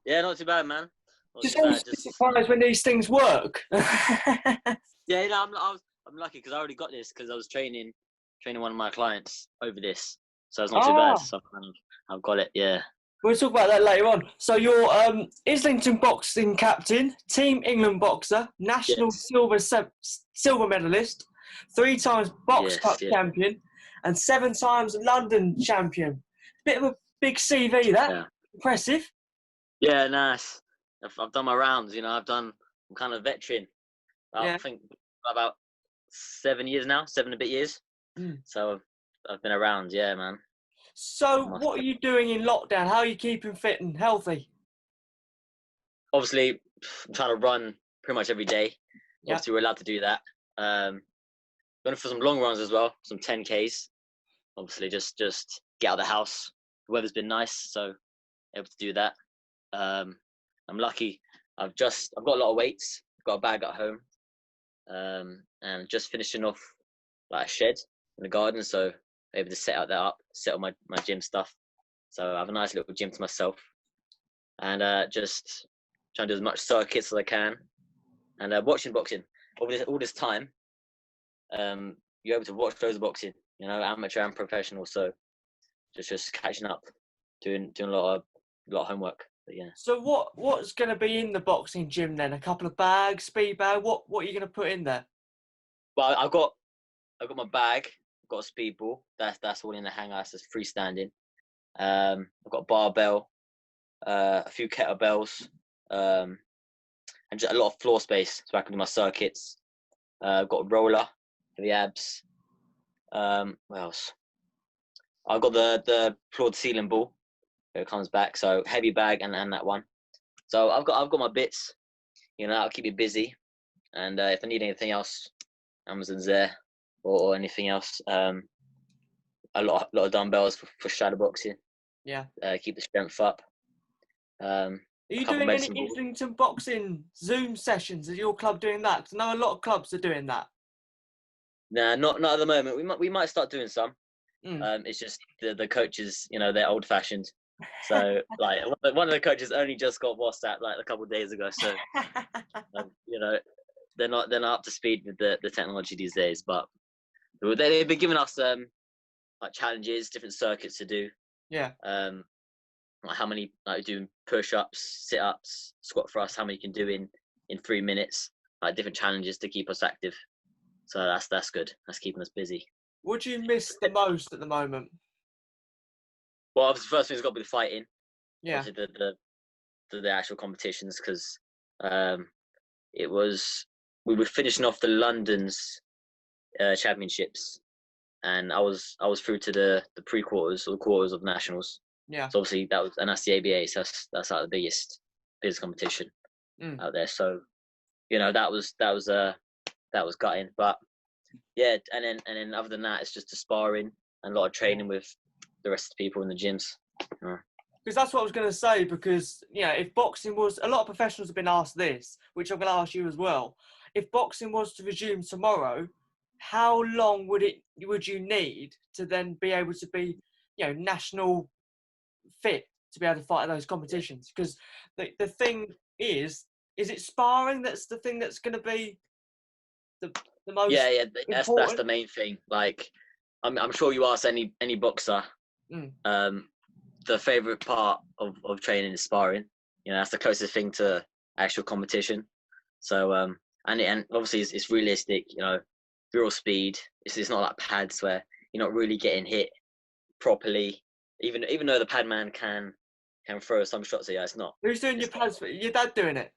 Yeah, not too bad, man. Not Just too always bad. Just surprised when these things work. yeah, I'm lucky because I already got this because I was training one of my clients over this, so it's not too bad. Ah, So I've got it. Yeah. we'll talk about that later on. So you're Islington Boxing Captain, Team England boxer, national Yes. silver medalist, 3 times Box Yes. Cup Yeah. champion, and 7 times London champion. Bit of a big CV, that. Yeah. Impressive. Yeah. Nice. I've done my rounds. I'm kind of veteran. I Yeah. think about 7 years now, 7 and a bit years. Mm. So I've been around. Yeah, man. So what are you doing in lockdown? How are you keeping fit and healthy? Obviously, I'm trying to run pretty much every day. Yeah. Obviously, we're allowed to do that. Going for some long runs as well, some 10Ks. Obviously, just get out of the house. The weather's been nice, so able to do that. I'm lucky. I've got a lot of weights. I've got a bag at home, and just finishing off like a shed in the garden, so able to set up my gym stuff. So I have a nice little gym to myself, and just trying to do as much circuits as I can, and watching boxing all this time. You're able to watch loads of boxing, amateur and professional. So just catching up, doing a lot of homework. But yeah. So what's going to be in the boxing gym then? A couple of bags, speed bag. What are you going to put in there? Well, I've got my bag. I've got a speed ball. That's all in the hanger. That's just freestanding. I've got a barbell, a few kettlebells, and just a lot of floor space so I can do my circuits. I've got a roller for the abs. What else? I've got the floor to ceiling ball. It comes back, so heavy bag and that one. So I've got my bits. I'll keep you busy. And if I need anything else, Amazon's there, or anything else. A lot of dumbbells for shadow boxing. Yeah. Keep the strength up. Are A you couple doing any medicine balls. Islington boxing Zoom sessions? Is your club doing that? Because I know a lot of clubs are doing that. Nah, not at the moment. We might start doing some. Mm. It's just the coaches, they're old fashioned. So like one of the coaches only just got WhatsApp like a couple of days ago. So they're not up to speed with the technology these days. But they've been giving us like challenges, different circuits to do. Yeah. Like how many doing push-ups, sit-ups, squat thrusts, how many you can do in 3 minutes. Like different challenges to keep us active. So that's good. That's keeping us busy. What do you miss the most at the moment? Well, obviously, the first thing's got to be the fighting. Yeah. Obviously, the actual competitions, because we were finishing off the London's championships, and I was through to the pre-quarters or the quarters of nationals. Yeah. So obviously that's the ABA. So that's like the biggest competition out there. So that was gutting. But yeah, and then other than that, it's just the sparring and a lot of training with the rest of the people in the gyms. Because that's what I was going to say, because, if boxing was, a lot of professionals have been asked this, which I'm going to ask you as well. If boxing was to resume tomorrow, how long would you need to then be able to be, national fit to be able to fight at those competitions? Because the thing is it sparring that's the thing that's going to be the most that's important? the main thing. Like, I'm sure you ask any boxer, the favorite part of training is sparring. That's the closest thing to actual competition. So and obviously it's realistic. Real speed. It's not like pads where you're not really getting hit properly. Even though the pad man can throw some shots at you, it's not. Who's doing your pads? Your dad doing it?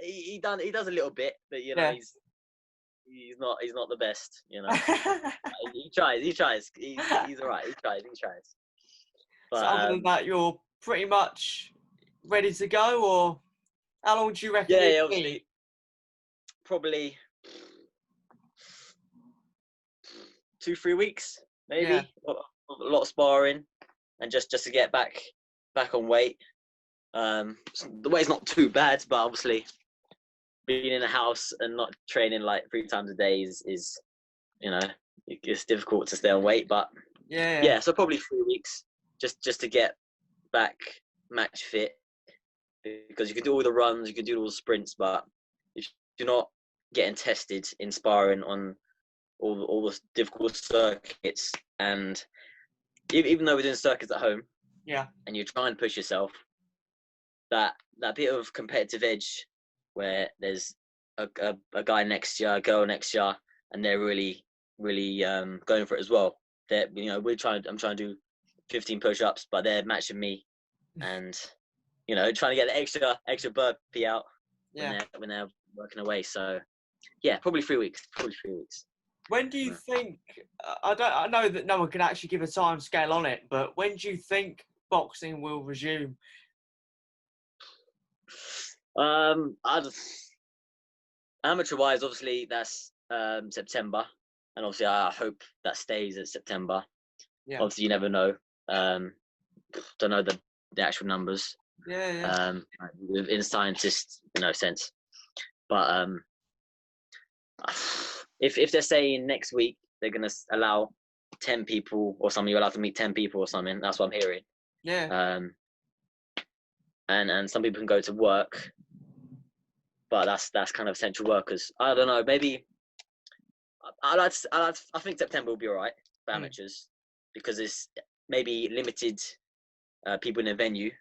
He does a little bit, but he's not the best. He tries. He's all right. He tries. But, so other than that, you're pretty much ready to go, or how long do you reckon? Yeah, obviously, probably 2-3 weeks, maybe. Yeah. A lot of sparring, and just to get back on weight. The weight's not too bad, but obviously being in a house and not training like 3 times a day is it's difficult to stay on weight. But yeah, so probably 3 weeks just to get back match fit, because you can do all the runs, you can do all the sprints, but if you're not getting tested in sparring on all the difficult circuits, and even though we're doing circuits at home, Yeah. and you try and push yourself, that bit of competitive edge where there's a guy next year, a girl next year, and they're really going for it as well. That I'm trying to do 15 push-ups, but they're matching me, and trying to get the extra burpee out Yeah. when they're working away. So yeah, probably 3 weeks. When do you think? I know that no one can actually give a time scale on it, but when do you think boxing will resume? Amateur-wise, obviously that's September, and obviously I hope that stays at September. Yeah. Obviously, you never know. Don't know the actual numbers. Yeah. In scientist, sense. But if they're saying next week they're gonna allow 10 people or something, you're allowed to meet 10 people or something. That's what I'm hearing. Yeah. And some people can go to work, but that's kind of essential workers. I don't know. Maybe I think September will be all right for amateurs, because it's maybe limited people in a venue.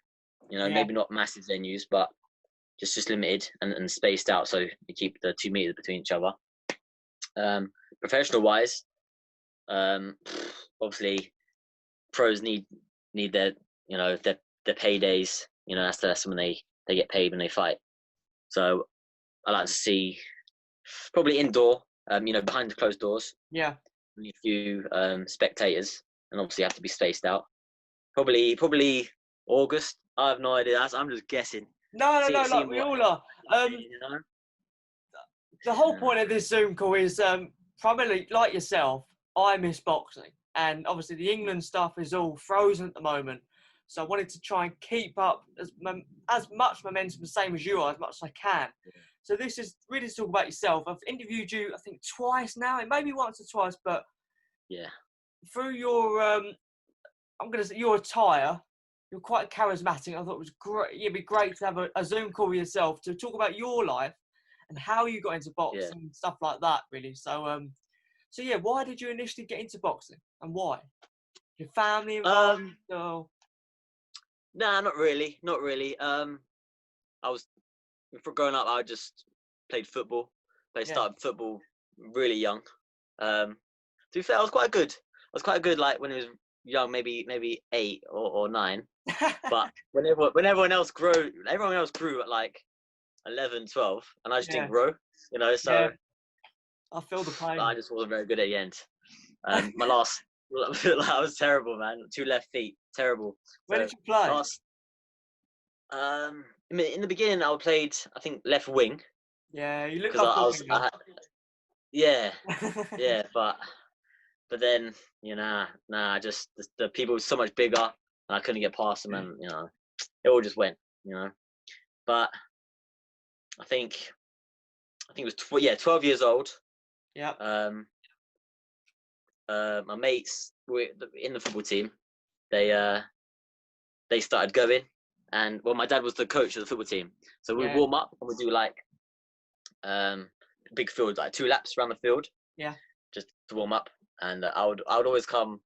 Maybe not massive venues, but just limited and spaced out, so you keep the 2 meters between each other. Professional wise, obviously pros need their their paydays. That's when they get paid when they fight. So I like to see probably indoor, behind the closed doors. Yeah. Only a few spectators, and obviously have to be spaced out. Probably August. I have no idea. I'm just guessing. No, like we all are. The whole point of this Zoom call is primarily, like yourself, I miss boxing. And obviously the England stuff is all frozen at the moment. So I wanted to try and keep up as much momentum, the same as you are, as much as I can. So this is really to talk about yourself. I've interviewed you, I think, twice now. It may be once or twice, but yeah, through your, I'm going to say your attire, you're quite charismatic. I thought it was great. It'd be great to have a Zoom call with yourself to talk about your life and how you got into boxing and stuff like that, really. So, so yeah, why did you initially get into boxing, and why? Your family involved? Nah, not really. I was, for growing up, I just played football. Started football really young. To be fair, I was quite good. Like when I was young, maybe 8 or 9. But when everyone else grew at like 11, 12, and I just didn't grow. So I feel the pain. I just wasn't very good at the end. My last, I was terrible, man. 2 left feet, terrible. Where did you play? In the beginning, I played, I think, left wing. Yeah, you look like yeah, but then just the people were so much bigger, and I couldn't get past them, and it all just went, But I think it was 12 years old. Yeah. My mates were in the football team. They started going, and my dad was the coach of the football team, so we warm up and we do like big field, like 2 laps around the field. Yeah. Just to warm up, and I would always come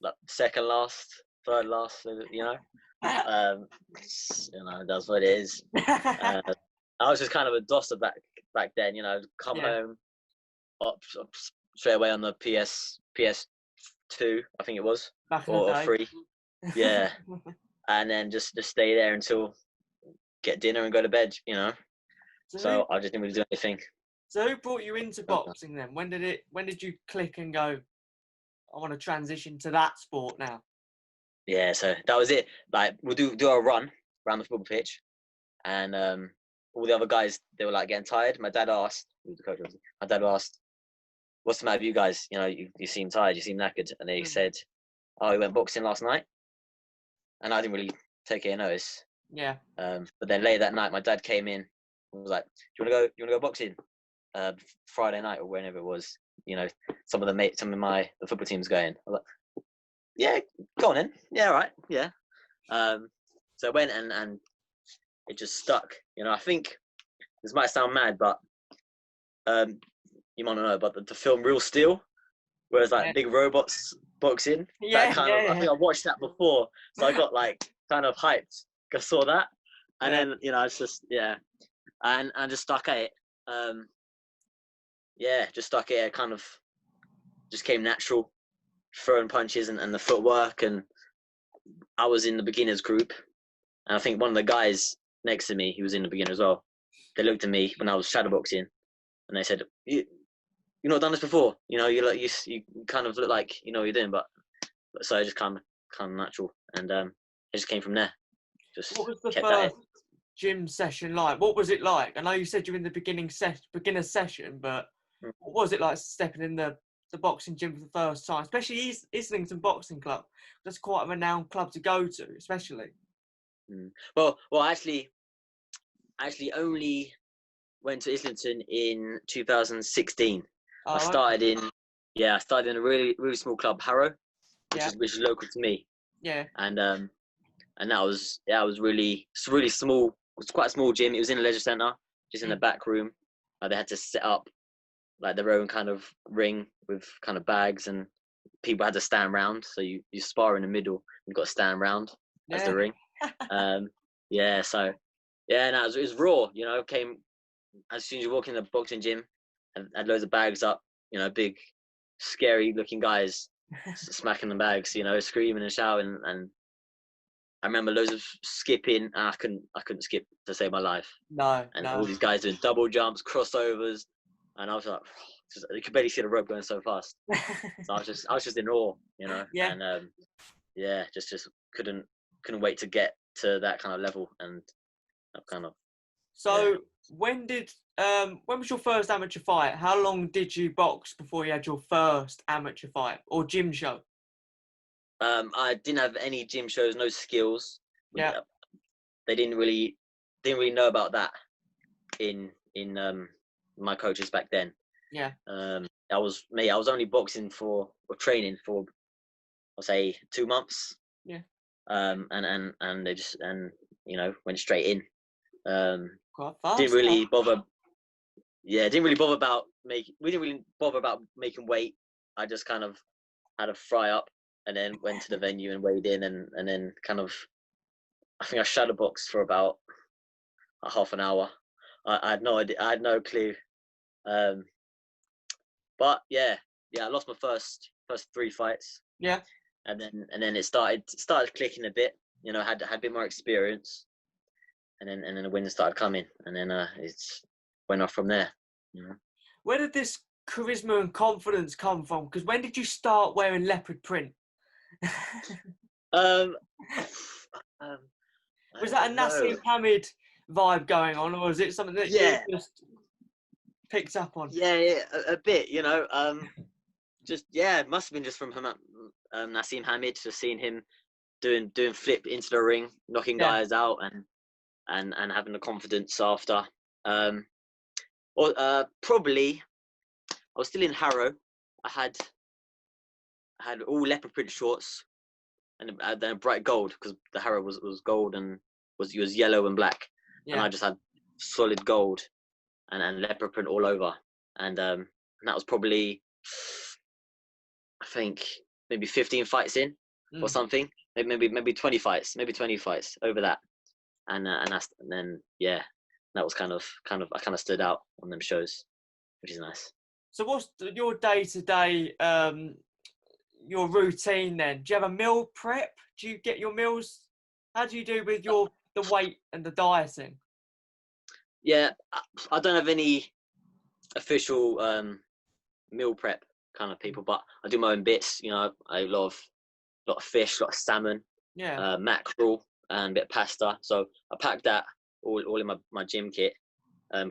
like second last, third last. That's what it is. I was just kind of a dosser back then. Come home, up straight away on the PS2, I think it was, or 3. Yeah, and then just stay there until get dinner and go to bed. So I just didn't really do anything. So who brought you into boxing then? When did you click and go, I want to transition to that sport now? Yeah, so that was it. Like, we'll do a run around the football pitch, and all the other guys, they were like getting tired. My dad asked, who was the coach? My dad asked, "What's the matter with you guys? You seem tired. You seem knackered." And they said, "Oh, he went boxing last night," and I didn't really take any notice. Yeah. But then later that night, my dad came in and was like, "Do you want to go boxing Friday night or whenever it was?" Some of the football team's going. I was like, "Yeah, go on then. Yeah, all right, yeah." So I went and it just stuck. You know, I think this might sound mad, but you might not know, but the film Real Steel, whereas like Big Robots Boxing, that kind of, I think I watched that before, so I got like kind of hyped. I saw that, and then it's just and just stuck at it. Just stuck at it. Kind of just came natural, throwing punches and the footwork. And I was in the beginners group, and I think one of the guys next to me, he was in the beginner as well. They looked at me when I was shadowboxing, and they said, "You've not done this before. You know, you kind of look like you know what you're doing." But so it just kind of natural, and it just came from there. Just what was the first gym session like? What was it like? I know you said you're in the beginner session, but what was it like stepping in the boxing gym for the first time, especially Islington Boxing Club? That's quite a renowned club to go to, especially. Well, I actually only went to Islington in 2016. I started in a really really small club, Harrow, which is local to me. Yeah. And that was really small. It was quite a small gym. It was in a leisure centre, just in the back room. They had to set up like their own kind of ring with kind of bags, and people had to stand round. So you spar in the middle. You've got to stand round as the ring. It was raw. You know, came as soon as you walk in the boxing gym, and had loads of bags up. You know, big, scary looking guys smacking the bags. You know, screaming and shouting. And I remember loads of skipping. And I couldn't skip to save my life. No. All these guys doing double jumps, crossovers, and I was like, you could barely see the rope going so fast. So I was just in awe, you know. Yeah. And just couldn't wait to get to that kind of level, and kind of. So when was your first amateur fight? How long did you box before you had your first amateur fight or gym show? I didn't have any gym shows, no skills. Yeah. They didn't really know about that in my coaches back then. Yeah. I was only boxing or training for, I'll say 2 months. Yeah. And they just went straight in. Quite fast. Didn't really bother. Yeah, didn't really bother about making. We didn't really bother about making weight. I just kind of had a fry up, and then went to the venue and weighed in, and then kind of, I think I shadow boxed for about a half an hour. I had no idea. I had no clue. But I lost my first 3 fights. Yeah. And then it started clicking a bit. You know, had a bit more experience. And then the wins started coming, and then it's went off from there. You know. Where did this charisma and confidence come from? Because when did you start wearing leopard print? Was that a Nassim Hamid vibe going on, or was it something that you just picked up on? Yeah, a bit. You know, it must have been just from Nassim Hamid, just seeing him doing flip into the ring, knocking guys out, and having the confidence after. Probably I was still in Harrow. I had all leopard print shorts, and then bright gold, because the Harrow was gold and was yellow and black, and I just had solid gold and leopard print all over, and that was probably, I think, maybe 15 fights in or something, maybe 20 fights over that, and then that was kind of I kind of stood out on them shows, which is nice. So what's your day-to-day, your routine then? Do you have a meal prep? Do you get your meals? How do you do with the weight and the dieting? Yeah, I don't have any official meal prep kind of people, but I do my own bits. You know, a lot of fish, a lot of salmon, mackerel, and a bit of pasta. So I pack that all in my gym kit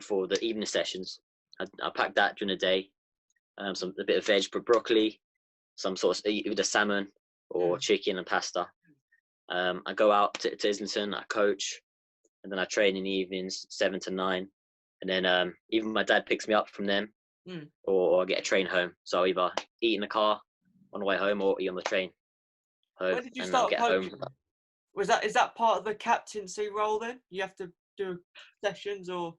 for the evening sessions. I pack that during the day. A bit of veg, broccoli, some sort of either salmon or chicken and pasta. I go out to Islington. I coach, and then I train in the evenings, 7 to 9. And then even my dad picks me up from them, or I get a train home. So I'll either eat in the car on the way home or eat on the train home. When did you start coaching? Is that part of the captaincy role then? You have to do sessions or?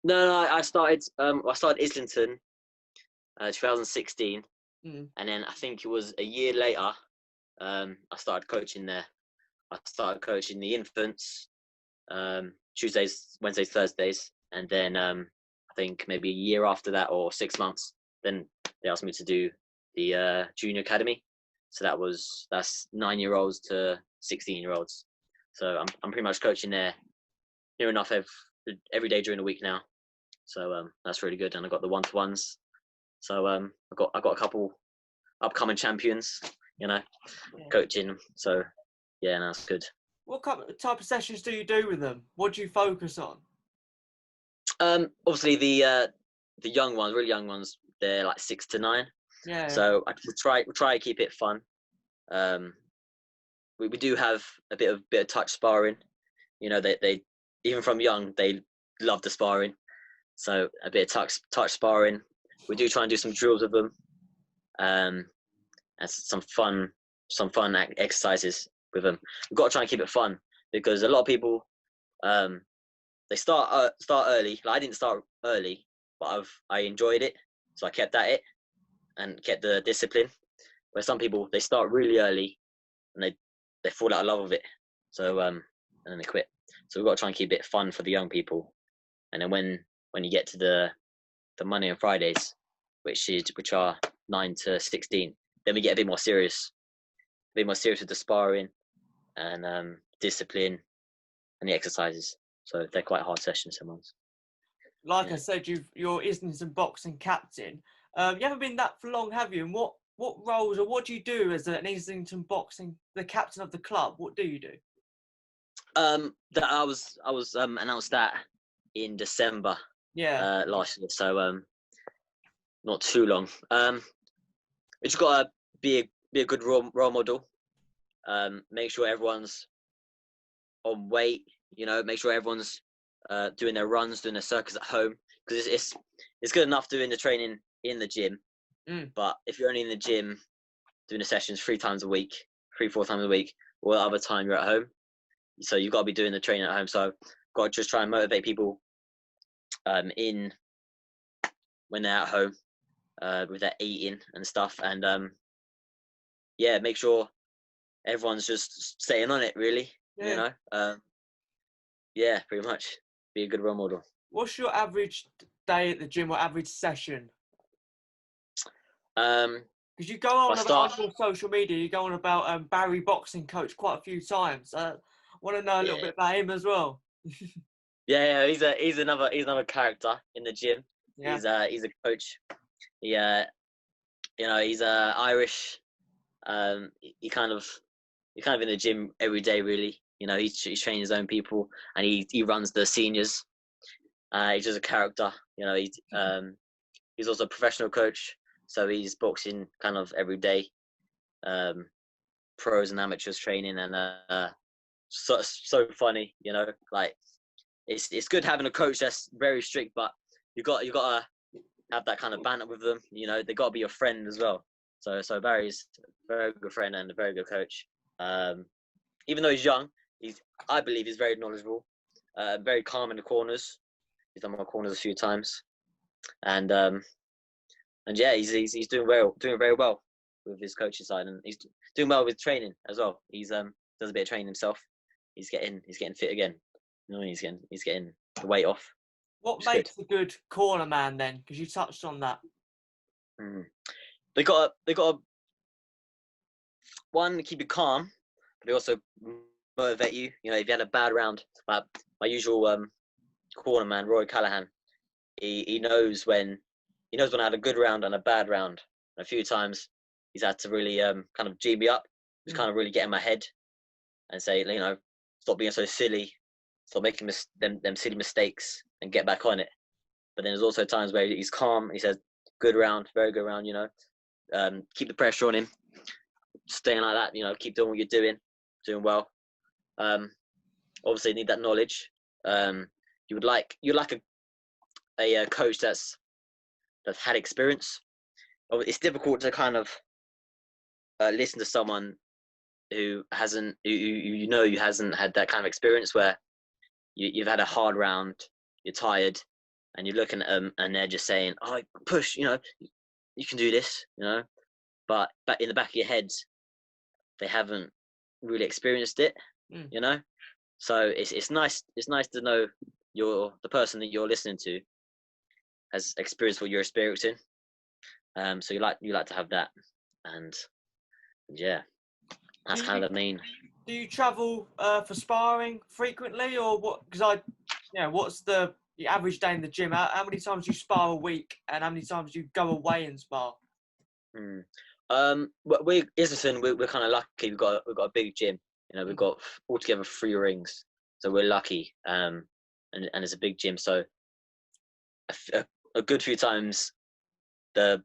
No, I started Islington, 2016, Mm. and then I think it was a year later, I started coaching there. I started coaching the infants, Tuesdays, Wednesdays, Thursdays, and then I think maybe a year after that or 6 months, then they asked me to do the junior academy. So that's 9-year-olds to 16-year-olds. So I'm pretty much coaching there near enough every day during the week now. So that's really good, and I got the one-to-ones. So I got a couple upcoming champions, Yeah. coaching. So yeah, that's good. What type of sessions do you do with them? What do you focus on? Obviously the young ones, really young ones, they're like 6 to 9. Yeah. So I try to keep it fun. We do have a bit of touch sparring. They even from young they love the sparring. So a bit of touch sparring. We do try and do some drills with them, and some fun exercises with them. We've got to try and keep it fun because a lot of people they start early. Like I didn't start early, but I enjoyed it, so I kept at it and kept the discipline. Where some people they start really early and they fall out of love with it, so and then they quit. So we've got to try and keep it fun for the young people. And then when you get to the Monday and Fridays, which are 9 to 16, then we get a bit more serious, with the sparring and discipline and the exercises. So they're quite hard sessions sometimes. Like Yeah. I said, you're Islington Boxing Captain. You haven't been that for long, have you? And what roles or what do you do as an Islington Boxing, the captain of the club? What do you do? That I was announced that in December Yeah. last year, so not too long. We just gotta be a good role model. Make sure everyone's on weight. Make sure everyone's doing their runs, doing their circuits at home, because it's good enough doing the training in the gym, but if you're only in the gym doing the sessions 3 times a week, 4 times a week, all the other time you're at home, so you've got to be doing the training at home. So got to just try and motivate people in when they're at home with their eating and stuff, and make sure everyone's just staying on it, really. Yeah. Pretty much be a good role model. What's your average day at the gym or average session? Um, Because you go on I about start. on your social media, you go on about Barry Boxing Coach quite a few times. I want to know a little bit about him as well. Yeah, he's another character in the gym. Yeah. He's a coach. He's Irish. He kind of in the gym every day, really. He's training his own people, and he runs the seniors. He's just a character. He's also a professional coach, so he's boxing kind of every day, pros and amateurs training, and so funny. Like it's good having a coach that's very strict, but you got to have that kind of banter with them. They got to be your friend as well. So Barry's a very good friend and a very good coach. Even though he's young, I believe he's very knowledgeable, very calm in the corners. He's done my corners a few times, and yeah, he's doing very well with his coaching side, and he's doing well with training as well. He's does a bit of training himself. He's getting fit again. He's getting the weight off. What makes a good corner man then? Because you touched on that. They got one, keep you calm, but they also motivate you. If you had a bad round, like my usual corner man, Roy Callahan, he knows when I had a good round and a bad round. A few times he's had to really kind of G me up, just kind of really get in my head and say, stop being so silly, stop making them silly mistakes and get back on it. But then there's also times where he's calm. He says, good round, very good round, keep the pressure on him, staying like that, keep doing what you're doing well. Obviously need that knowledge. You'd like a coach that's had experience. It's difficult to kind of listen to someone who hasn't, who hasn't had that kind of experience where you've had a hard round, you're tired, and you're looking at them, and they're just saying, "Oh, push, you can do this," But in the back of your head, they haven't really experienced it, Mm. So it's nice. It's nice to know the person that you're listening to has experienced what you're experiencing. So you like to have that, and yeah, that's kind of the main. Do you travel for sparring frequently, or what? Because what's the average day in the gym? How many times do you spar a week, and how many times do you go away and spar? Islington, we're kind of lucky. We've got a big gym. We've got altogether 3 rings, so we're lucky. And it's a big gym, so a good few times the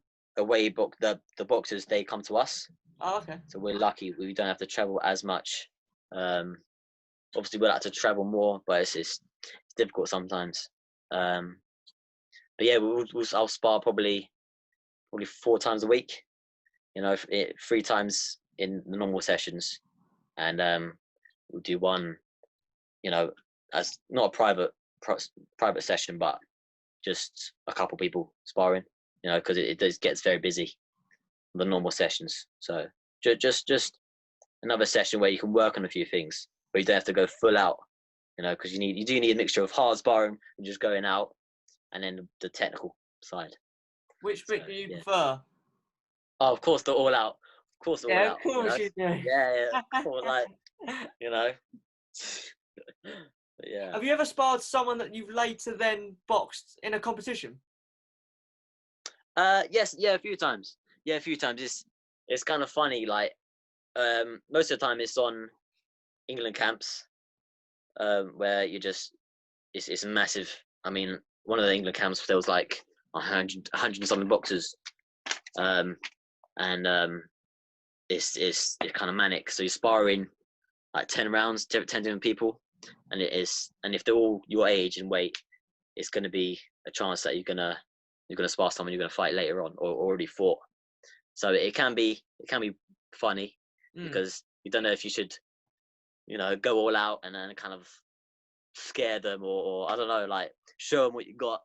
boxers, they come to us. Oh, okay. So we're lucky. We don't have to travel as much. Obviously, we like to travel more, but it's difficult sometimes. But yeah, I'll spar probably 4 times a week. 3 times in the normal sessions, and we'll do one. As not a private session, but just a couple people sparring. Because it does gets very busy, the normal sessions. So just another session where you can work on a few things, but you don't have to go full out. Because you do need a mixture of hard sparring and just going out, and then the technical side. Which bit do you prefer? Oh, of course, the all out. Of course, the all out. Of course you do. Yeah. Cool, yeah. Have you ever sparred someone that you've later then boxed in a competition? Yes, yeah, a few times. Yeah, a few times. It's kind of funny. Like, most of the time it's on England camps, where it's massive. I mean, one of the England camps, there was like 100 and something boxers, and it's kind of manic. So you're sparring like 10 rounds, 10 different people, and if they're all your age and weight, it's going to be a chance that you're gonna spar someone you're gonna fight later on or already fought. So it can be funny because you don't know if you should, go all out and then kind of scare them or I don't know, like show them what you got,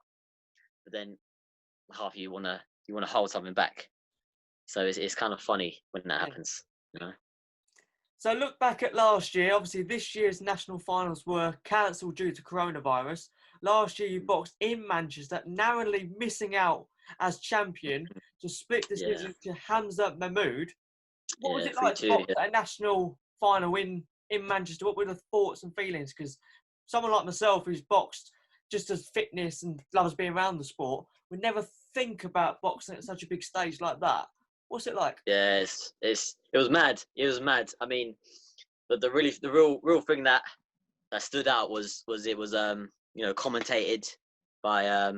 but then half you wanna hold something back. So it's kind of funny when that happens. So look back at last year. Obviously, this year's national finals were cancelled due to coronavirus. Last year, you boxed in Manchester, narrowly missing out as champion to split decision to Hamza Mahmood. What was it like to box at a national final in Manchester? What were the thoughts and feelings? Because someone like myself who's boxed just as fitness and loves being around the sport would never think about boxing at such a big stage like that. What's it like? Yeah, it was mad. It was mad. I mean, but the real thing that stood out was it was commentated by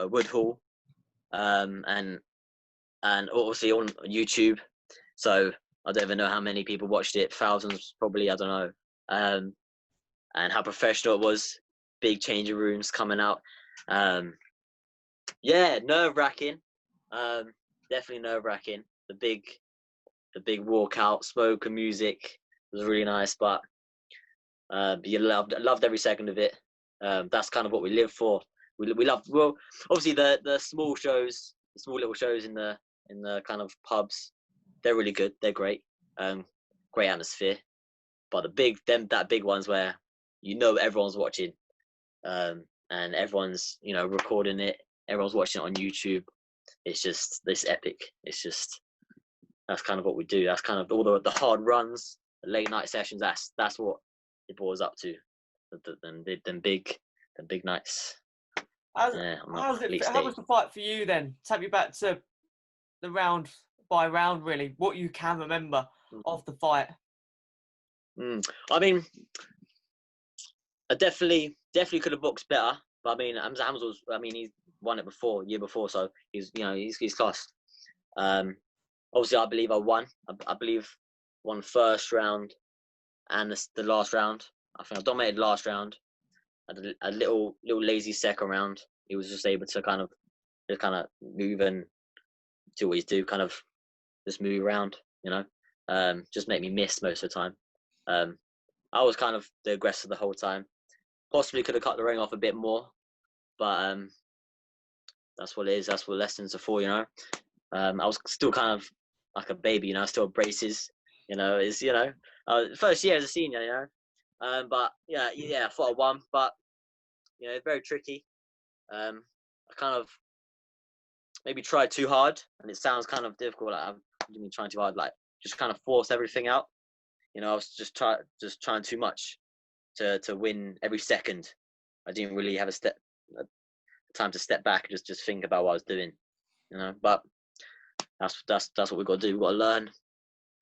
Woodhall, and obviously on YouTube. So I don't even know how many people watched it. Thousands, probably. I don't know. And how professional it was. Big changing rooms coming out. Yeah, nerve-wracking. Definitely nerve-wracking. The big walkout, smoke and music was really nice, but you loved every second of it. That's kind of what we live for. We love, well, obviously the small shows, the small little shows in the kind of pubs, they're really good. They're great. Great atmosphere. But that big ones where everyone's watching, and everyone's recording it. Everyone's watching it on YouTube. It's just this epic. That's kind of what we do. That's kind of all the hard runs, the late night sessions. That's what it boils up to. Them big nights. How was the fight for you then? Take me back to the round by round, really. What you can remember of the fight. I mean, I definitely could have boxed better. But I mean, Hamza was. I mean, he's won it year before, so he's class. Obviously, I believe I won. I believe won first round and the last round. I think I dominated last round. I had a little lazy second round. He was just able to kind of move and do what he's do, kind of just move around, just make me miss most of the time. I was kind of the aggressor the whole time. Possibly could have cut the ring off a bit more, but that's what it is. That's what lessons are for, you know. I was still kind of like a baby, you know. Still braces, you know. First year as a senior, you know. But yeah, I thought I won, but you know, it's very tricky. I kind of maybe tried too hard, and it sounds kind of difficult. Like I'm trying too hard, like just kind of force everything out. You know, I was just trying too much to win every second. I didn't really have a time to step back and just think about what I was doing. You know, but that's what we've got to do. We've got to learn,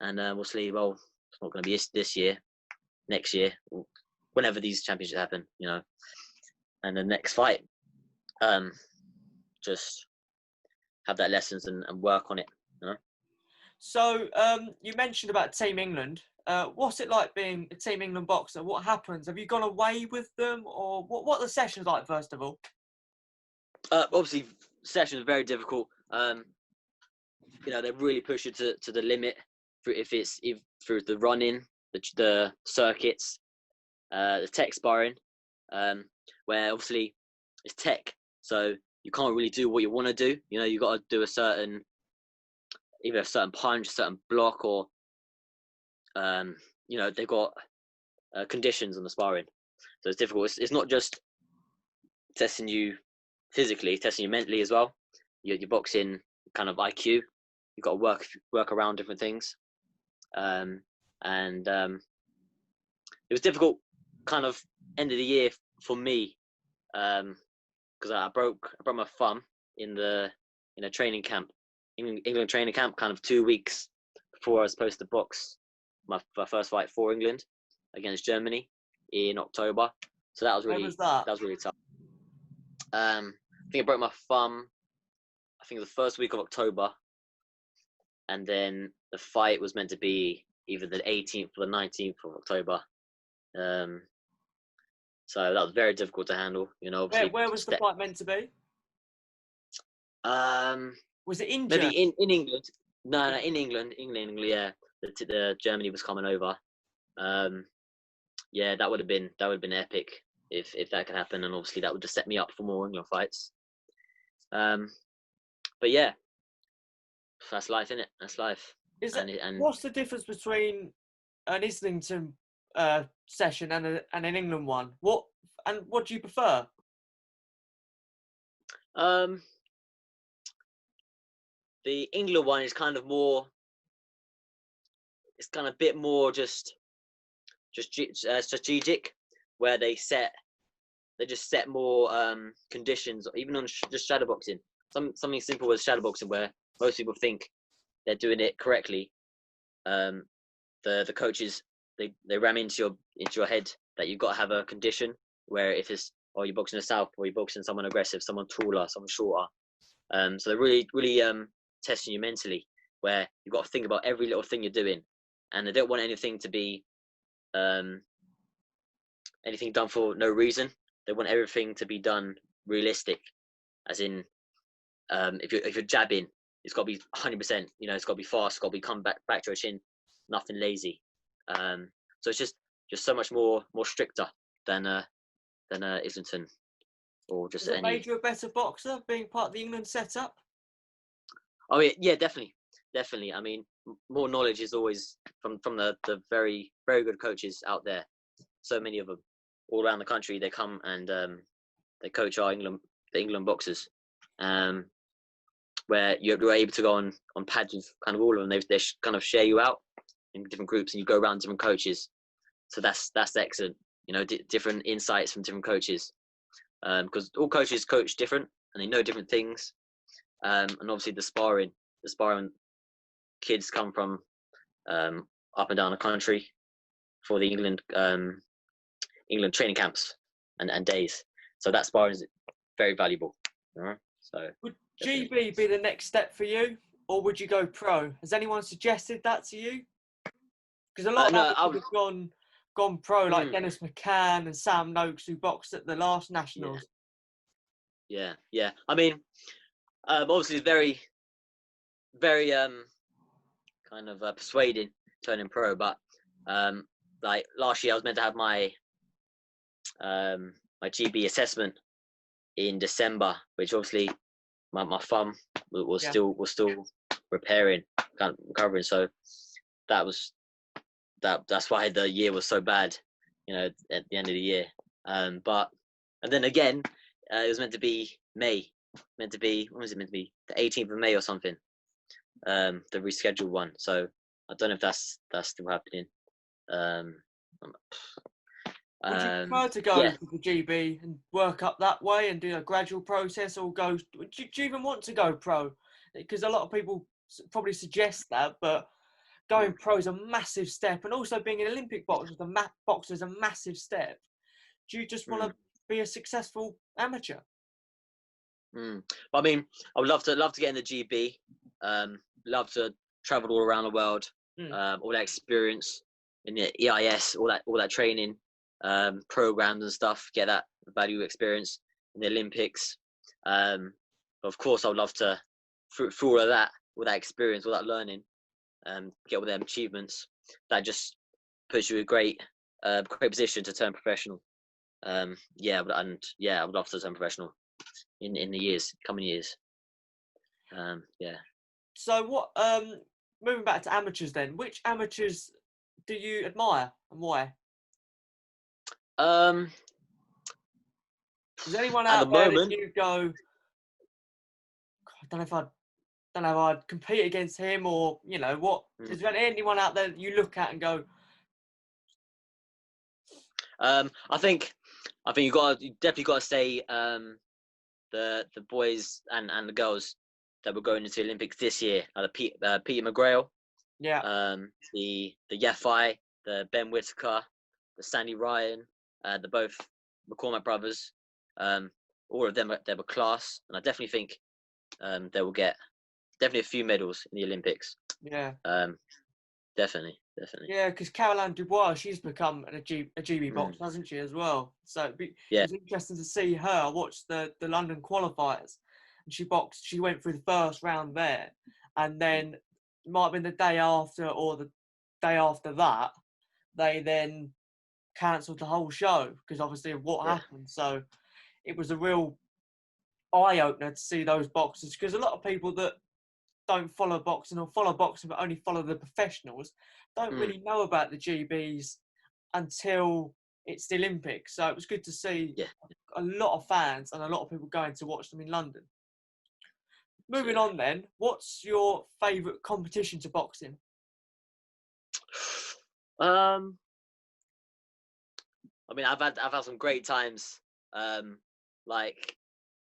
and we'll see. Well, it's not going to be this year, next year, whenever these championships happen. You know, and the next fight, just have that lessons and work on it. You know? So you mentioned about Team England. What's it like being a Team England boxer? What happens? Have you gone away with them, or what are the sessions like? First of all, obviously, sessions are very difficult. You know, they really push you to the limit. Through the running, the circuits, the tech sparring, where obviously it's tech, so you can't really do what you want to do. You know, you got to do either a certain punch, a certain block, or you know, they've got conditions on the sparring, so it's difficult. It's not just testing you physically, testing you mentally as well. You're boxing kind of IQ. You've got to work around different things, and it was difficult kind of end of the year for me, because I broke my thumb in a training camp, England training camp, kind of 2 weeks before I was supposed to box my first fight for England against Germany in October. So that was really tough. I think I broke my thumb, I think it was the first week of October, and then the fight was meant to be either the 18th or the 19th of October. So that was very difficult to handle. You know, obviously. Where was the fight meant to be? Was it in maybe in England? No, in England. Yeah, the Germany was coming over. Yeah, that would have been epic if that could happen, and obviously that would just set me up for more England fights. But yeah, that's life, isn't it? That's life. What's the difference between an Islington session and an England one? What do you prefer? The England one is kind of more. It's kind of a bit more just strategic, where they just set more conditions, even on just shadowboxing. Something simple as shadowboxing, where most people think they're doing it correctly. The coaches they ram into your head that you've got to have a condition where if it's you're boxing a south, or you're boxing someone aggressive, someone taller, someone shorter. So they're really testing you mentally, where you've got to think about every little thing you're doing, and they don't want anything to be anything done for no reason. They want everything to be done realistic, as in if you're jabbing, it's got to be 100%. You know, it's got to be fast. It's got to be come back to your chin, nothing lazy. So it's just so much more stricter than Islington, or just Has it made you a better boxer being part of the England setup? Oh yeah, definitely. I mean, more knowledge is always from the very very good coaches out there. So many of them all around the country. They come and they coach the England boxers, where you're able to go on pads with kind of all of them. They kind of share you out in different groups, and you go around different coaches. So that's excellent. You know, different insights from different coaches, because all coaches coach different and they know different things. And obviously the sparring kids come from up and down the country for the England training camps and days. So that sparring is very valuable. So would GB be the next step for you, or would you go pro? Has anyone suggested that to you? Because a lot of amateurs have gone pro, like Dennis McCann and Sam Noakes, who boxed at the last nationals. Yeah. I mean, obviously it's very, very kind of persuading turning pro. But like last year, I was meant to have my my GB assessment in December, which obviously my thumb was Yeah. still repairing, kind of recovering. So that's why the year was so bad, at the end of the year. But and then again, it was meant to be May, when was it meant to be? The 18th of May or something. The rescheduled one. So I don't know if that's still happening. Would you prefer to go Yeah. to the GB and work up that way and do a gradual process, or go? Do you even want to go pro? Because a lot of people probably suggest that, but going pro is a massive step, and also being an Olympic boxer, boxer is a massive step. Do you just want to be a successful amateur? I mean, I would love to get in the GB. Love to travel all around the world. All that experience in the EIS, all that training, programs and stuff. Get that value experience in the Olympics. Of course, I would love to through all of that, all that experience, all that learning, get all them achievements. That just puts you in a great position to turn professional. I would love to turn professional in the coming years. Yeah. So what? Moving back to amateurs, then, which amateurs do you admire and why? Is there anyone At the out there that moment, you go? I don't know if I'd compete against him, or what? Is there anyone out there that you look at and go? I think you definitely got to say the boys and the girls that were going into the Olympics this year, the Peter McGrail, Yeah. the Yafai, the Ben Whitaker, the Sandy Ryan, the both McCormack brothers. All of them they were class, and I definitely think they will get definitely a few medals in the Olympics. Yeah. Definitely. Yeah, because Caroline Dubois, she's become a GB boxer, hasn't she, as well? So it was interesting to see her. I watched the London qualifiers, and she went through the first round there, and then it might have been the day after or the day after that, they then cancelled the whole show because obviously of what happened. So it was a real eye-opener to see those boxers, because a lot of people that don't follow boxing, or follow boxing but only follow the professionals, don't really know about the GBs until it's the Olympics. So it was good to see a lot of fans and a lot of people going to watch them in London. Moving on then, what's your favourite competition to box in? I mean, I've had some great times. Like,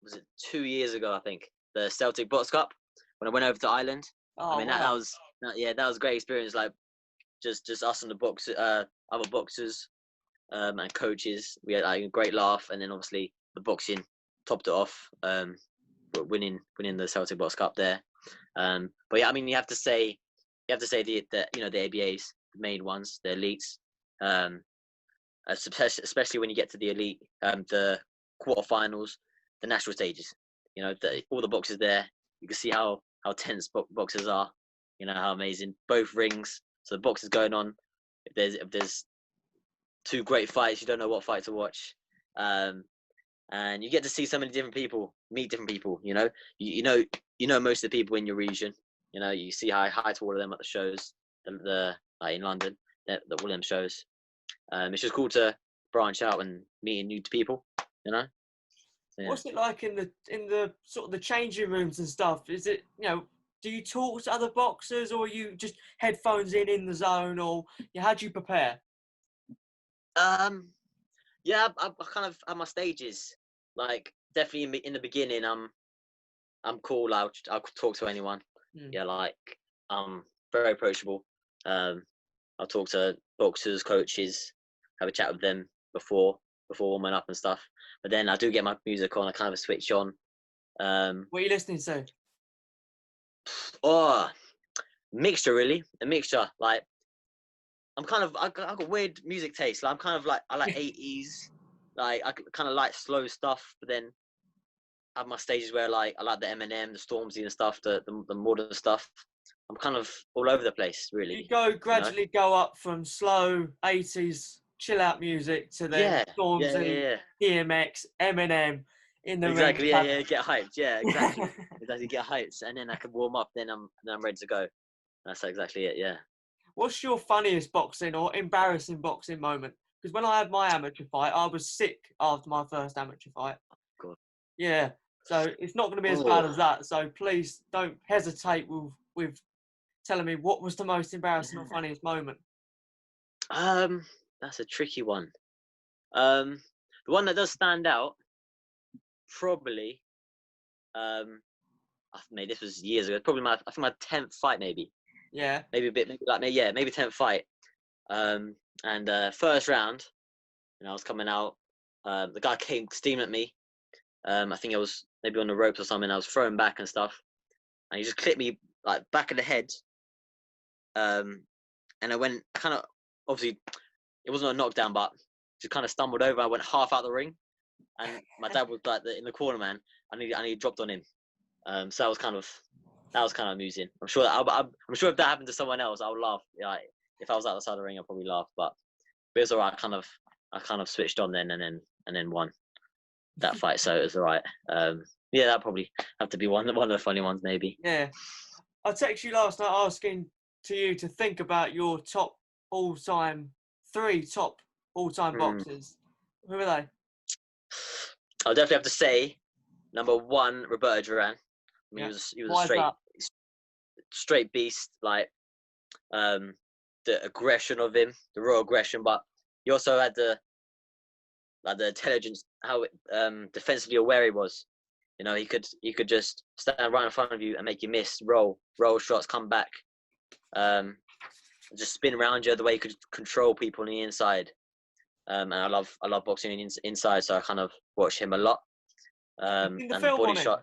was it 2 years ago? I think the Celtic Box Cup when I went over to Ireland. Oh, I mean, wow. that was a great experience. Like, just us and the other boxers, and coaches. We had like a great laugh, and then obviously the boxing topped it off. But winning the Celtic Box Cup there. But yeah, I mean, you have to say the the ABAs, the main ones, the elites. Especially when you get to the elite, the quarterfinals, the national stages. All the boxers there. You can see how tense boxers are. How amazing both rings. So the boxers going on. If there's two great fights, you don't know what fight to watch. And you get to see so many different people, meet different people. You know most of the people in your region. You see hi to all of them at the shows, like in London, all them shows. It's just cool to branch out and meeting new people. So, What's it like in the sort of the changing rooms and stuff? Is it, do you talk to other boxers, or are you just headphones in the zone, or how do you prepare? Yeah, I kind of have my stages. Like, definitely in the beginning, I'm cool. I'll talk to anyone. Yeah, like, I'm very approachable. I'll talk to boxers, coaches, have a chat with them before warming up and stuff. But then I do get my music on. I kind of switch on. What are you listening to? Mixture, really. A mixture. Like, I got weird music taste. Like, I like 80s. Like, I kind of like slow stuff, but then I have my stages where, like, I like the Eminem, the Stormzy and stuff, the modern stuff. I'm kind of all over the place, You really. go gradually go up from slow 80s chill out music to then Yeah, yeah, yeah, Stormzy, yeah. DMX, Eminem in the ring. Exactly. Yeah, yeah. Get hyped. Yeah, exactly. Exactly. Get hyped, and then I can warm up. Then I'm ready to go. That's exactly it. Yeah. What's your funniest boxing or embarrassing boxing moment? Because when I had my amateur fight, I was sick after my first amateur fight. God. Yeah, so it's not going to be as bad Oh. as that. So please don't hesitate with telling me what was the most embarrassing or funniest moment. That's a tricky one. Um, the one that does stand out, probably. Mate, this was years ago. Probably I think my 10th fight, maybe. Yeah. Maybe a bit, maybe like, yeah, maybe 10th fight. And first round, and I was coming out. The guy came steaming at me. I think I was maybe on the ropes or something. I was throwing back and stuff, and he just clipped me like back of the head. And I went kind of, obviously it wasn't a knockdown, but just kind of stumbled over. I went half out the ring, and my dad was like in the corner, man. And he dropped on him. So that was kind of amusing. I'm sure I'm sure if that happened to someone else, I would laugh. Yeah, if I was outside the ring, I'd probably laugh. But it was alright. I kind of switched on then, and then won that fight. So it was alright. Yeah, that probably have to be one of the funny ones, maybe. Yeah. I texted you last night asking you to think about your top three top all-time boxers. Who are they? I'll definitely have to say number one, Roberto Duran. I mean, Yeah. he was Why a is that? straight beast. Like the aggression of him, the raw aggression, but he also had the intelligence, how defensively aware he was. You know, he could just stand right in front of you and make you miss, roll shots, come back, just spin around you. The way he could control people on the inside, and I love boxing inside, so I kind of watch him a lot. You've seen the And the film body on him? shot.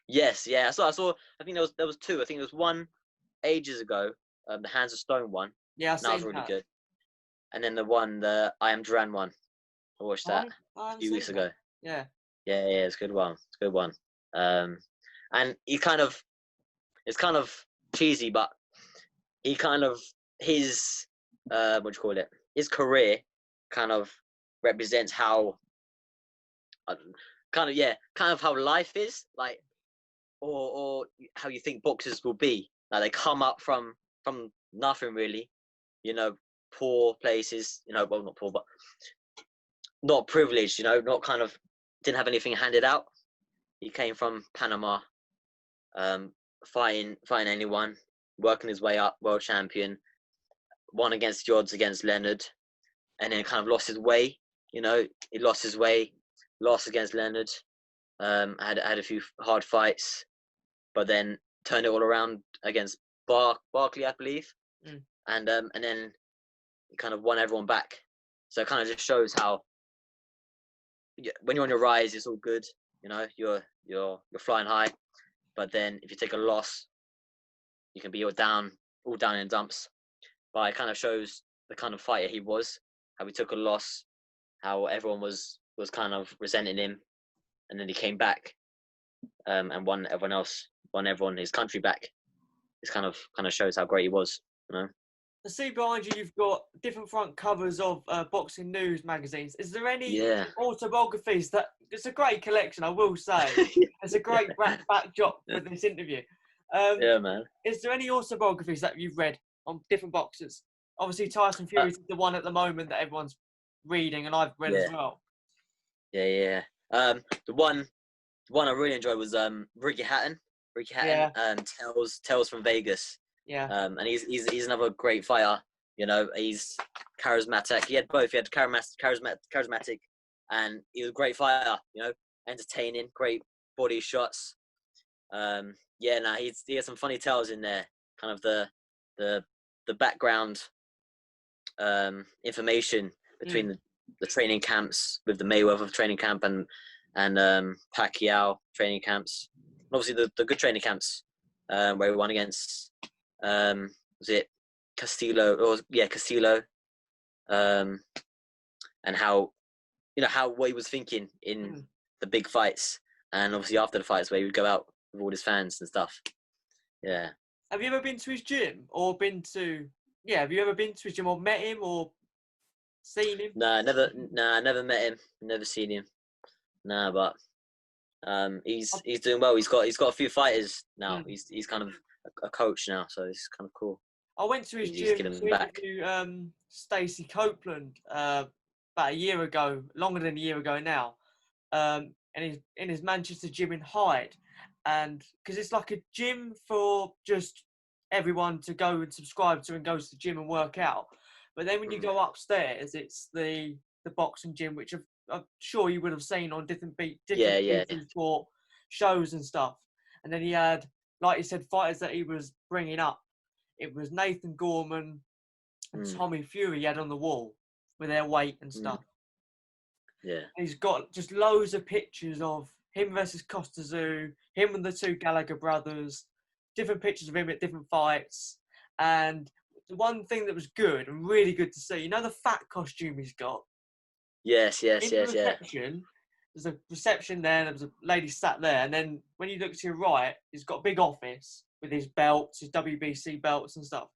Yes, yeah. I saw. I think there was two. I think there was one ages ago, the Hands of Stone one. Yeah, I've That was seen really that. good. And then the I Am Duran one. I watched that I a haven't few seen weeks that. ago. Yeah. Yeah, it's a good one. It's a good one. And it's kind of cheesy, but he kind of his what do you call it? His career kind of represents how kind of how life is like, or how you think boxers will be. Like they come up from nothing really, you know, poor places, you know, well not poor, but not privileged, you know, not kind of didn't have anything handed out. He came from Panama, um, fighting anyone, working his way up, world champion, won against the odds against Leonard, and then kind of lost his way. You know, he lost his way, lost against Leonard. Had a few hard fights, but then turned it all around against Barkley, I believe, Mm. And then he kind of won everyone back. So it kind of just shows how when you're on your rise, it's all good. You know, you're flying high, but then if you take a loss, you can be all down in dumps. But it kind of shows the kind of fighter he was, how he took a loss, how everyone was kind of resenting him, and then he came back and won everyone his country back. This kind of shows how great he was, you know. I see behind you, you've got different front covers of boxing news magazines. Is there any Yeah. autobiographies that? It's a great collection, I will say. It's a great backdrop for this interview. Yeah, man. Is there any autobiographies that you've read on different boxers? Obviously, Tyson Fury is the one at the moment that everyone's reading, and I've read as well. Yeah. The one I really enjoyed was Ricky Hatton. Yeah. Tales from Vegas. Yeah. And he's another great fighter. You know, he's charismatic. He had both. He had charismatic, and he was a great fighter. You know, entertaining, great body shots. He has some funny tales in there. Kind of the background information between the training camps, with the Mayweather training camp and Pacquiao training camps. Obviously, the good training camps where we won against was it Castillo? Castillo. And how what he was thinking in the big fights, and obviously after the fights where he would go out with all his fans and stuff. Yeah. Have you ever been to his gym or been to? Yeah, have you ever been to his gym or met him or seen him? Nah, never. Nah, never met him. Never seen him. Nah, but he's doing well. He's got a few fighters now. Mm. He's kind of a coach now, so it's kind of cool. I went to his He's gym giving to back. interview Stacey Copeland about a year ago, longer than a year ago now. And in his Manchester gym in Hyde, and because it's like a gym for just everyone to go and subscribe to and go to the gym and work out. But then when you Mm. go upstairs, it's the boxing gym, which I'm sure you would have seen on Yeah, different yeah, BT Sport shows and stuff. And then he had, like you said, fighters that he was bringing up. It was Nathan Gorman and mm, Tommy Fury he had on the wall with their weight and mm, stuff. yeah, He's got just loads of pictures of him versus Costa, him and the two Gallagher brothers, different pictures of him at different fights. And the one thing that was good and really good to see, you know the fat costume he's got? yes, yes, In the yes, yeah. reception, there's a reception there was a lady sat there. And then when you look to your right, he's got a big office with his belts, his WBC belts and stuff.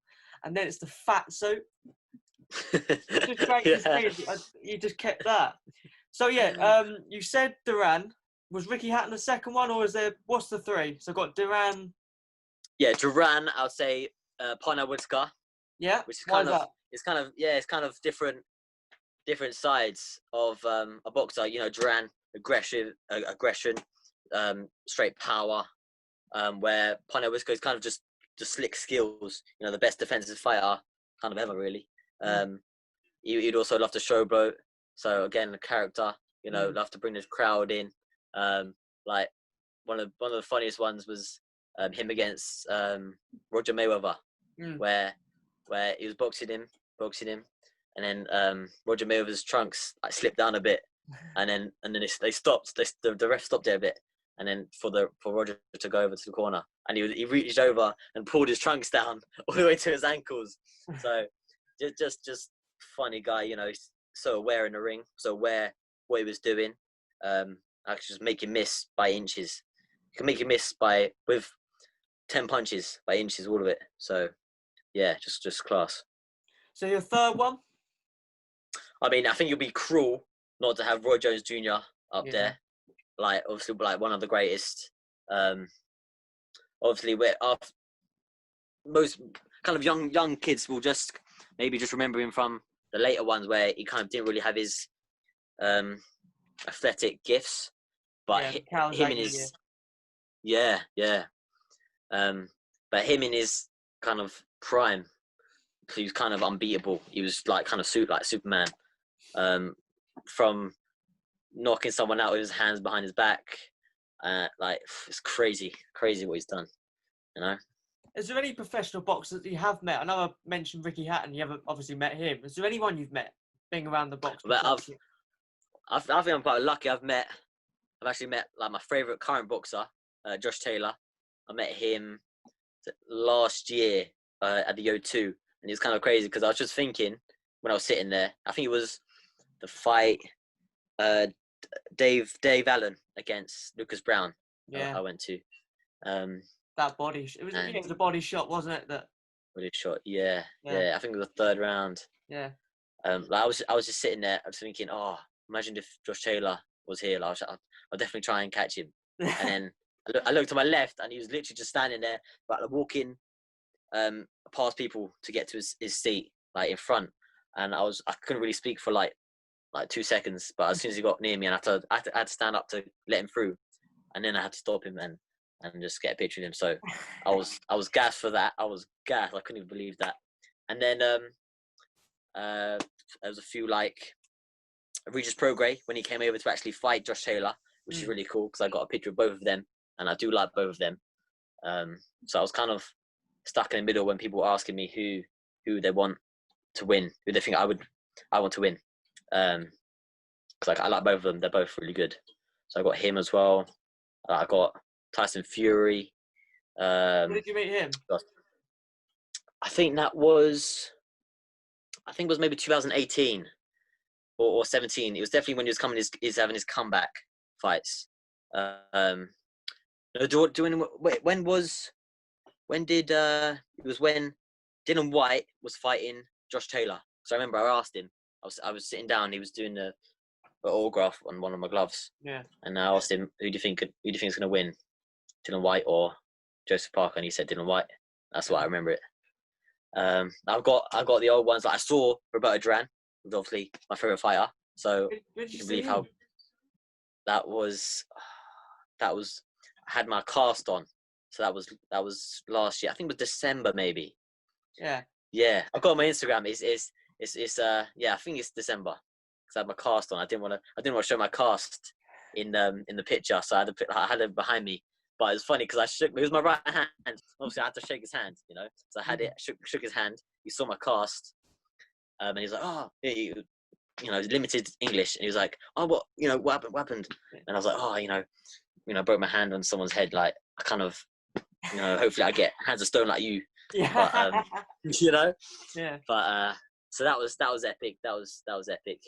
And then it's the fat suit. It's just great to Yeah, see. You just kept that. So yeah, you said Duran. Was Ricky Hatton the second one, or is there? What's the three? So I've got Duran. yeah. Duran, I'll say Pona, Yeah. which is Why kind is of that? it's kind of different sides of a boxer. You know, Duran aggression, straight power. Where Pona is kind of just slick skills. You know, the best defensive fighter kind of ever really. Mm, Um, he'd also love to showboat. So again, the character. You know, mm, love to bring the crowd in. Like one of the funniest ones was him against Roger Mayweather, mm. where he was boxing him, and then Roger Mayweather's trunks like slipped down a bit, and then they stopped. The ref stopped it a bit, and then for Roger to go over to the corner, and he reached over and pulled his trunks down all the way to his ankles. So just funny guy, you know, he's so aware in the ring, so aware what he was doing. I could just make him miss by inches. You can make him miss with 10 punches by inches, all of it. So yeah, just class. So your third one? I mean, I think it'd be cruel not to have Roy Jones Jr. up Yeah. there. Like obviously, like one of the greatest. Um, obviously, we're most kind of young kids will just maybe just remember him from the later ones where he kind of didn't really have his um, athletic gifts, but Yeah. The him in Kawasaki. Yeah. his yeah. Um, but him in his kind of prime, he was kind of unbeatable. He was like kind of like Superman. From knocking someone out with his hands behind his back, like it's crazy what he's done. You know. Is there any professional boxers that you have met? I know I mentioned Ricky Hatton. You haven't obviously met him. Is there anyone you've met being around the boxing But circuit? I think I'm quite lucky. I've actually met like my favorite current boxer, Josh Taylor. I met him last year at the O2, and it's kind of crazy because I was just thinking when I was sitting there. I think it was the fight uh, Dave Allen against Lucas Brown. Yeah. I went to. Um, That body. It was. Yeah, it was a body shot, wasn't it? That. Really shot. Yeah. Yeah. I think it was the third round. Yeah. Like I was just sitting there. I was thinking, oh, imagine if Josh Taylor was here. Like, I'll definitely try and catch him. And then I looked to my left, and he was literally just standing there, like walking past people to get to his seat, like in front. And I couldn't really speak for like 2 seconds. But as soon as he got near me, and I had to stand up to let him through, and then I had to stop him and just get a picture of him. So I was gassed for that. I was gassed. I couldn't even believe that. And then there was a few like Regis Prograis when he came over to actually fight Josh Taylor, which is really cool because I got a picture of both of them, and I do like both of them. So I was kind of stuck in the middle when people were asking me who they want to win, who they think I want to win. Because I like both of them. They're both really good. So I got him as well. I got Tyson Fury. Where did you meet him? I think it was maybe 2018 or 17. It was definitely when he was having his comeback fights. When was when did it was when Dylan White was fighting Josh Taylor. So I remember I asked him. I was sitting down. He was doing the autograph on one of my gloves. Yeah. And I asked him, who do you think is going to win, Dylan White or Joseph Parker? And he said Dylan White. That's why I remember it. I've got the old ones. Like I saw Roberto Duran, who's obviously my favorite fighter. So Where did you you can see believe him? how that was. I had my cast on. So that was last year. I think it was December maybe. Yeah. Yeah, I've got my Instagram. It's yeah, I think it's December because I had my cast on. I didn't want to show my cast in the picture, so I had it behind me. But it was funny because it was my right hand. Obviously, I had to shake his hand, So I had it, shook his hand. He saw my cast, and he's like, "Oh, limited English." And he was like, "Oh, what happened?" And I was like, "Oh, I broke my hand on someone's head. Like, I kind of, hopefully I get hands of stone like you." Yeah. But Yeah. But so that was epic. That was epic.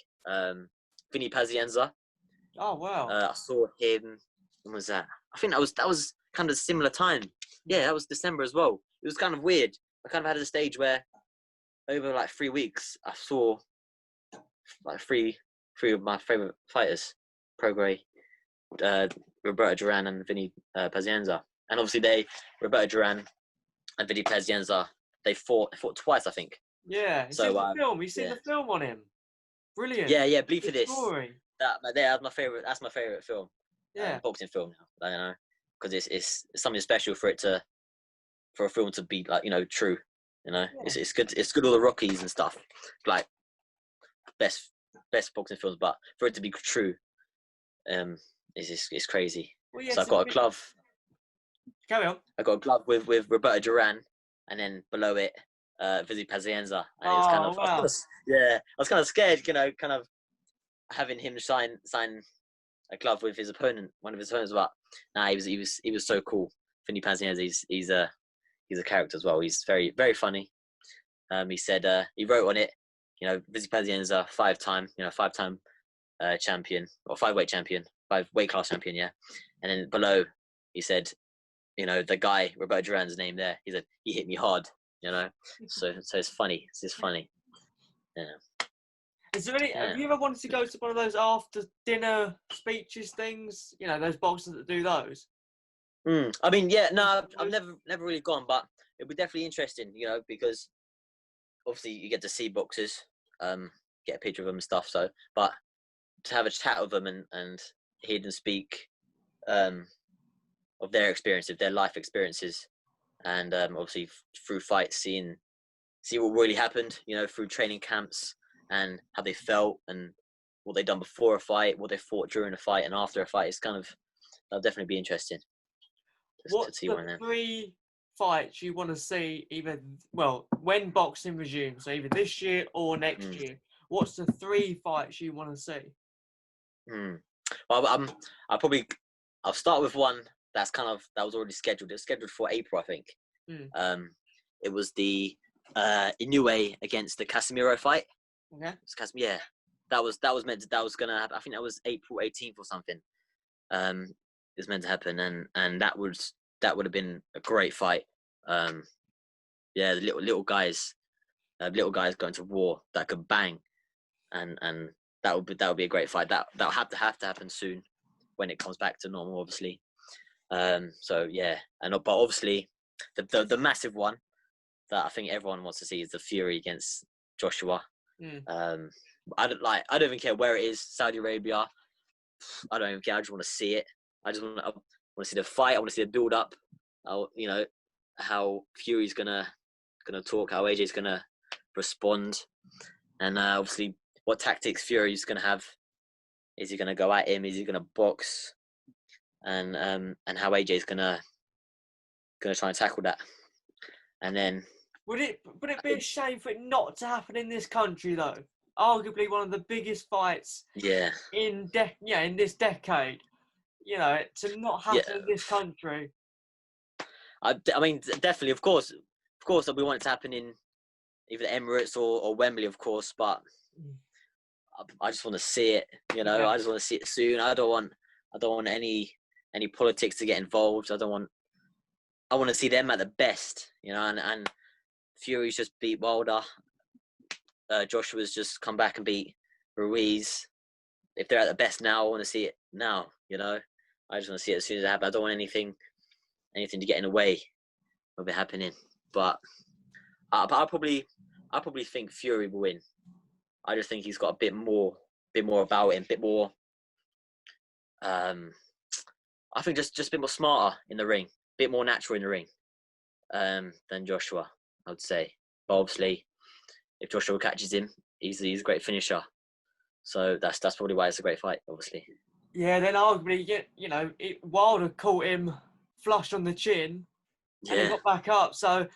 Vinny Pazienza. Oh wow. I saw him. When was that? I think that was kind of a similar time. Yeah, that was December as well. It was kind of weird. I kind of had a stage where over like 3 weeks I saw like three of my favorite fighters, Prograis, Roberto Duran and Vinny Pazienza. And obviously Roberto Duran and Vinny Pazienza, they fought twice, I think. Yeah. It's So in the film. You've seen yeah. the film on him. Brilliant. Yeah, Bleed for Good This. story. That's my favorite. That's my favorite film. Yeah. Boxing film now. Because it's something special for a film to be like true. Yeah. It's good. It's good. All the Rockies and stuff, like best boxing films. But for it to be true, it's crazy. Well, yeah, So I've got a glove. Carry on. I got a glove with Roberto Duran, and then below it, Vinny Pazienza. And it's kind Oh of, wow. I was kind of scared, kind of having him sign a glove with one of his opponents. But nah, he was so cool. Vinny Pazienza, he's a character as well. He's very, very funny. He said he wrote on it, Vinny Pazienza, five-time champion or 5-weight champion, 5-weight class champion, yeah. And then below, he said, the guy Roberto Duran's name there. He said he hit me hard, So it's funny. It's just funny. Yeah. Is there any? Yeah. Have you ever wanted to go to one of those after dinner speeches things? Those boxers that do those. I mean, yeah, no, I've never really gone, but it'd be definitely interesting, because obviously you get to see boxers, get a picture of them and stuff. So, but to have a chat with them and hear them speak, of their experiences, their life experiences, and obviously through fights, see what really happened, through training camps and how they felt and what they done before a fight, what they fought during a fight and after a fight. It's that'll definitely be interesting. What's the 3 fights you want to see when boxing resumes, so either this year or next year? What's the 3 fights you want to see? Well, I'll start with one that was already scheduled. It was scheduled for April, I think. It was the Inoue against the Casemiro fight. Okay. Yeah, that was gonna happen. I think that was April 18th or something. It was meant to happen, and that would have been a great fight. Yeah, the little guys going to war that could bang, and that would be a great fight. That'll have to happen soon when it comes back to normal, obviously. So yeah, but obviously the massive one that I think everyone wants to see is the Fury against Joshua. I don't even care where it is, Saudi Arabia. I don't even care. I just want to see it. I want to see the fight. I want to see the build up. How Fury's gonna talk, how AJ's gonna respond, and obviously what tactics Fury's gonna have. Is he gonna go at him? Is he gonna box? And how AJ's gonna try and tackle that. And then would it be a shame for it not to happen in this country though? Arguably one of the biggest fights. Yeah. In this decade, to not happen in this country. I mean, definitely, of course, we want it to happen in either the Emirates or Wembley, of course. But I just want to see it. I just want to see it soon. I don't want any politics to get involved. I don't want I want to see them at the best, you know, and Fury's just beat Wilder. Joshua's just come back and beat Ruiz. If they're at the best now, I want to see it now, you know. I just want to see it as soon as it happens. I don't want anything to get in the way of it happening. But I probably think Fury will win. I just think he's got a bit more about him, a bit more. I think just a bit more smarter in the ring, a bit more natural in the ring, than Joshua, I would say. But obviously, if Joshua catches him, he's a great finisher. So that's probably why it's a great fight, obviously. Yeah, then arguably, you know, Wilder caught him flush on the chin, and he got back up. So,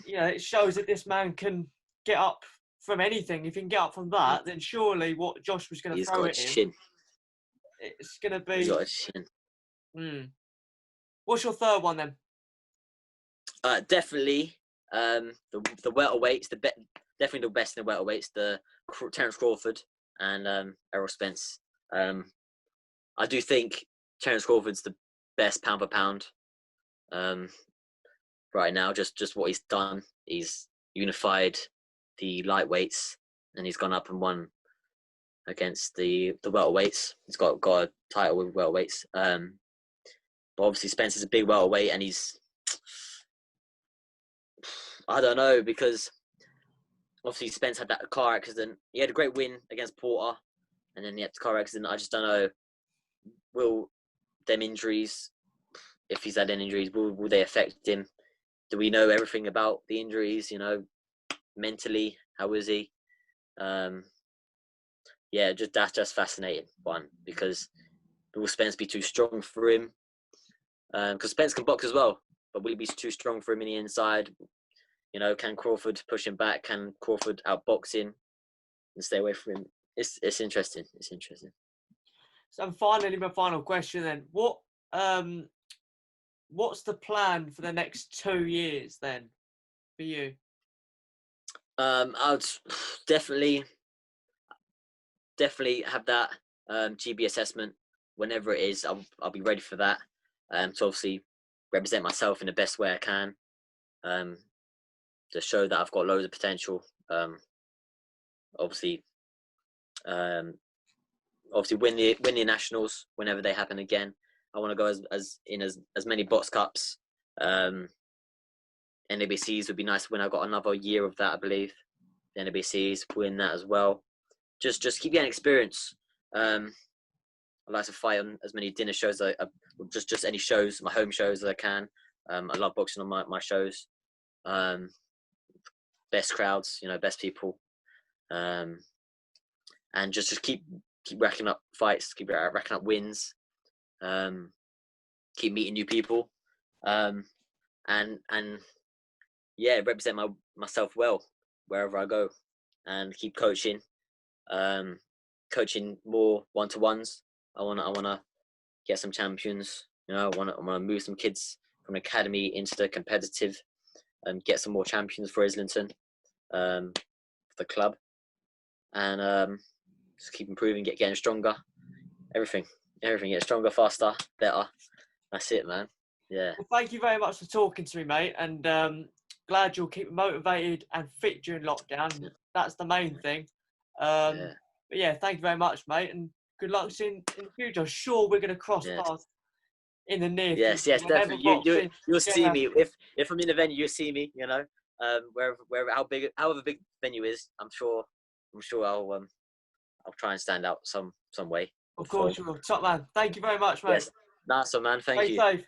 you know, it shows that this man can get up from anything. If he can get up from that, then surely what Josh was going to throw at him, it's going to be. He's got a chin. What's your third one then? Definitely, the welterweights, definitely the best in the welterweights, the Terence Crawford and Errol Spence. I do think Terence Crawford's the best pound for pound right now. Just what he's done. He's unified the lightweights, and he's gone up and won against the welterweights. He's got a title with welterweights. But obviously Spence is a big welterweight, and I don't know, because obviously Spence had that car accident. He had a great win against Porter, and then he had the car accident. I just don't know. Will them injuries, if he's had any injuries, will they affect him? Do we know everything about the injuries? You know, mentally, how is he? That's just fascinating one, because will Spence be too strong for him? Because Spence can box as well, but will he be too strong for him in the inside? You know, can Crawford push him back? Can Crawford outbox him and stay away from him? It's interesting. It's interesting. So finally, my final question then: what's the plan for the next 2 years then for you? I would definitely have that GB assessment whenever it is. I'll be ready for that. To obviously represent myself in the best way I can. To show that I've got loads of potential. Obviously win the nationals whenever they happen again. I want to go as many box cups. NABCs would be nice when I got another year of that, I believe. The NABCs, win that as well. Just keep getting experience. I like to fight on as many dinner shows, just any shows, my home shows as I can. I love boxing on my shows. Best crowds, you know, best people. And just keep racking up fights, keep racking up wins. Keep meeting new people. And represent myself well wherever I go, and keep coaching. Coaching more one-to-ones. I wanna get some champions. You know, I wanna move some kids from academy into the competitive, and get some more champions for Islington, for the club, and just keep improving, getting stronger. Everything, get stronger, faster, better. That's it, man. Yeah. Well, thank you very much for talking to me, mate, and glad you'll keep motivated and fit during lockdown. Yeah. That's the main thing. But yeah, thank you very much, mate, and good luck in the future. I'm sure we're going to cross paths in the near future. Yes, definitely. You'll see me if I'm in the venue. You'll see me. You know, wherever however big the venue is, I'm sure I'll try and stand out some way. Of course you will. Top man. Thank you very much, mate. Yes, nice one, man. Thank you. Stay safe.